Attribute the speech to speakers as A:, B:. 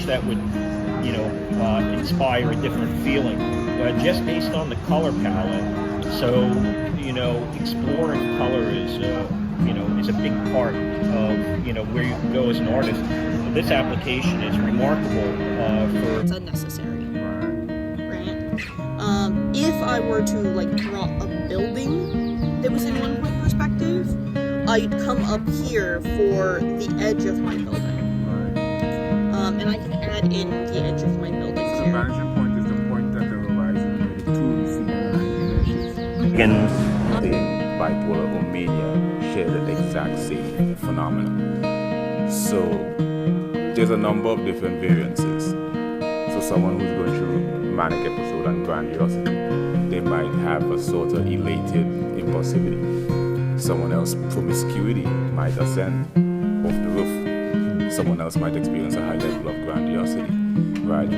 A: that would, inspire a different feeling, just based on the color palette. So, exploring color is a big part of, where you can go as an artist. This application is remarkable for...
B: It's unnecessary, right? If I were to, draw a building that was in one-point perspective, I'd come up here for the edge of my building. And I can add in the edge of my building
C: So
B: here.
C: vanishing point is the point at the horizon where the two receding meshes.
D: Again, the bipolar or mania share the exact same phenomenon. So there's a number of different variances. So someone who's going through manic episode and grandiosity, they might have a sort of elated impulsivity. Someone else, promiscuity, might ascend off the roof. Someone else might experience a high level of grandiosity, right?